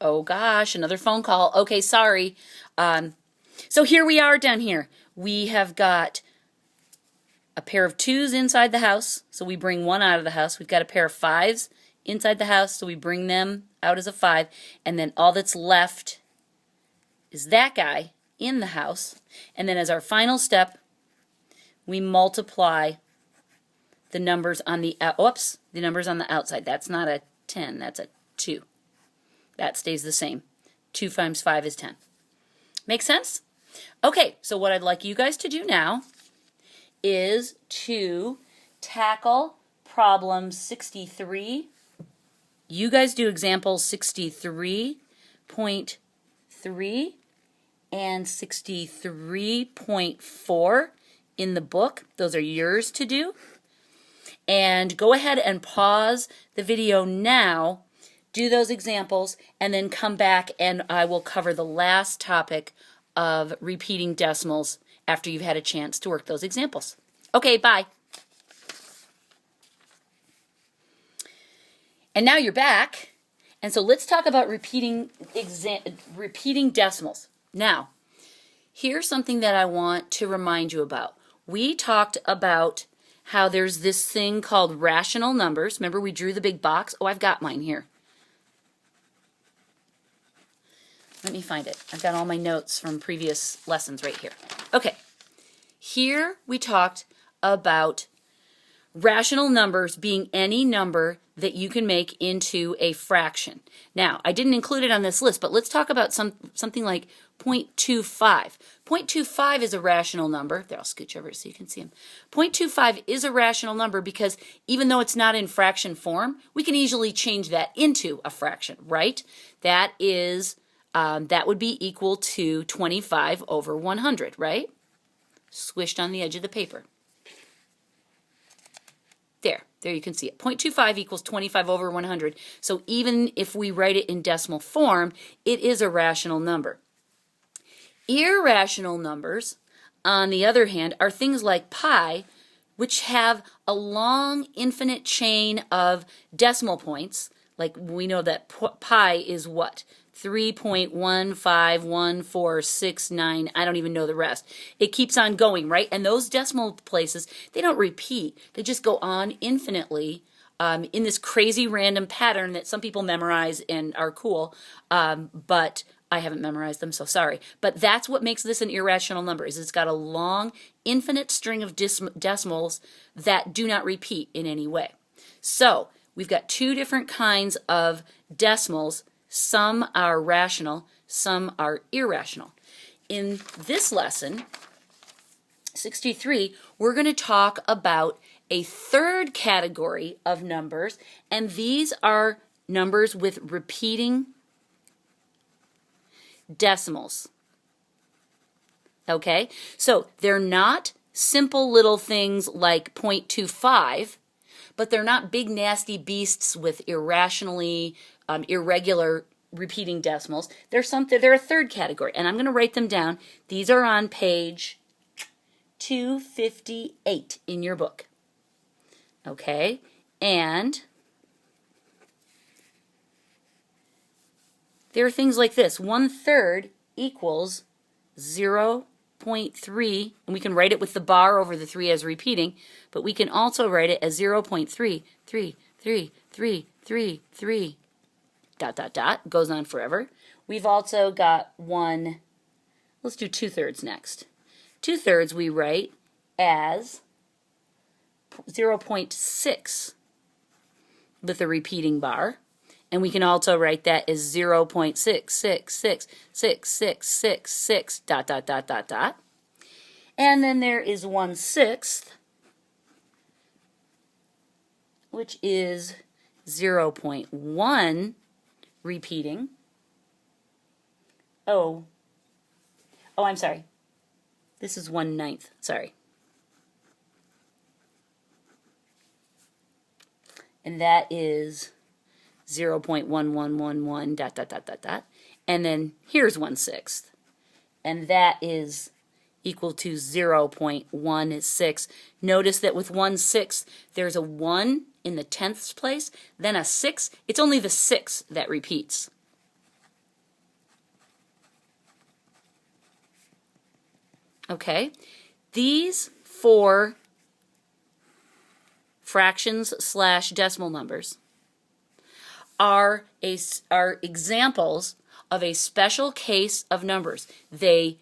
Oh gosh, another phone call. Okay, sorry. So here we are down here. We have got a pair of 2s inside the house, so we bring 1 out of the house. We've got a pair of 5s inside the house, so we bring them out as a 5. And then all that's left is that guy in the house. And then as our final step, we multiply the numbers on the numbers on the outside. That's not a 10, that's a 2. That stays the same. 2 times 5 is 10. Make sense? Okay, so what I'd like you guys to do now is to tackle problem 63. You guys do example 63.3 and 63.4 in the book. Those are yours to do. And go ahead and pause the video now, do those examples, and then come back and I will cover the last topic of repeating decimals after you've had a chance to work those examples. Okay, bye. And now you're back, and so let's talk about repeating decimals. Now, here's something that I want to remind you about. We talked about how there's this thing called rational numbers. Remember we drew the big box? Oh, I've got mine here. Let me find it. I've got all my notes from previous lessons right here. Okay, here we talked about rational numbers being any number that you can make into a fraction. Now, I didn't include it on this list, but let's talk about something like 0.25. 0.25 is a rational number. There, I'll scooch over so you can see them. 0.25 is a rational number because even though it's not in fraction form, we can easily change that into a fraction, right? That is, that would be equal to 25 over 100, right? Squished on the edge of the paper. There you can see it. 0.25 equals 25 over 100. So even if we write it in decimal form, it is a rational number. Irrational numbers, on the other hand, are things like pi, which have a long infinite chain of decimal points. Like we know that pi is what? 3.151469, I don't even know the rest. It keeps on going, right? And those decimal places, they don't repeat. They just go on infinitely in this crazy random pattern that some people memorize and are cool, but I haven't memorized them, so sorry. But that's what makes this an irrational number, is it's got a long, infinite string of decimals that do not repeat in any way. So we've got 2 different kinds of decimals. Some are rational, some are irrational. In this lesson, 63, we're going to talk about a third category of numbers, and these are numbers with repeating decimals. Okay, so they're not simple little things like 0.25, but they're not big nasty beasts with irrationally irregular repeating decimals. They're a third category, and I'm going to write them down. These are on page 258 in your book. Okay, and there are things like this. 1/3 equals 0.3, and we can write it with the bar over the 3 as repeating, but we can also write it as 0.3333333. ... goes on forever. We've also got let's do 2/3 next. 2/3 we write as 0.6 with a repeating bar, and we can also write that as 0.6666666 ... And then there is 1/6, which is 0.1 repeating. Oh, I'm sorry. This is 1/9, sorry. And that is 0.1111 ... And then here's 1/6. And that is equal to 0.16. Notice that with 1/6, there's a 1 in the tenths place, then a 6. It's only the 6 that repeats. Okay? These 4 fractions / decimal numbers are examples of a special case of numbers. They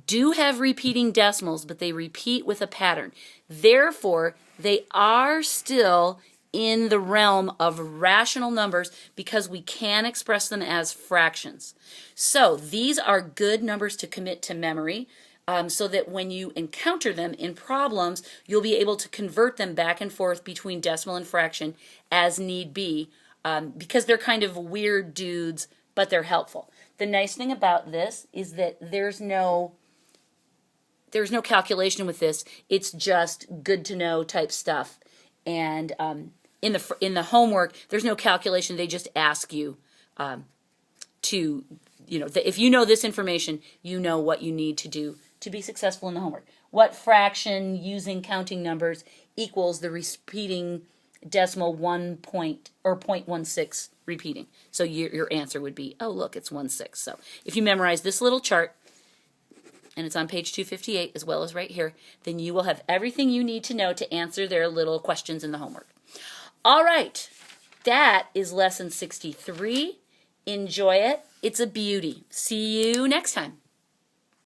do have repeating decimals, but they repeat with a pattern. Therefore, they are still in the realm of rational numbers because we can express them as fractions. So these are good numbers to commit to memory, so that when you encounter them in problems, you'll be able to convert them back and forth between decimal and fraction as need be, because they're kind of weird dudes, but they're helpful. The nice thing about this is that there's no calculation with this. It's just good to know type stuff. And in the homework, there's no calculation. They just ask you to, if you know this information, you know what you need to do to be successful in the homework. What fraction using counting numbers equals the repeating decimal 0.16 repeating? So your answer would be, oh, look, it's 1/6. So if you memorize this little chart, and it's on page 258 as well as right here, then you will have everything you need to know to answer their little questions in the homework. All right, that is lesson 63. Enjoy it. It's a beauty. See you next time.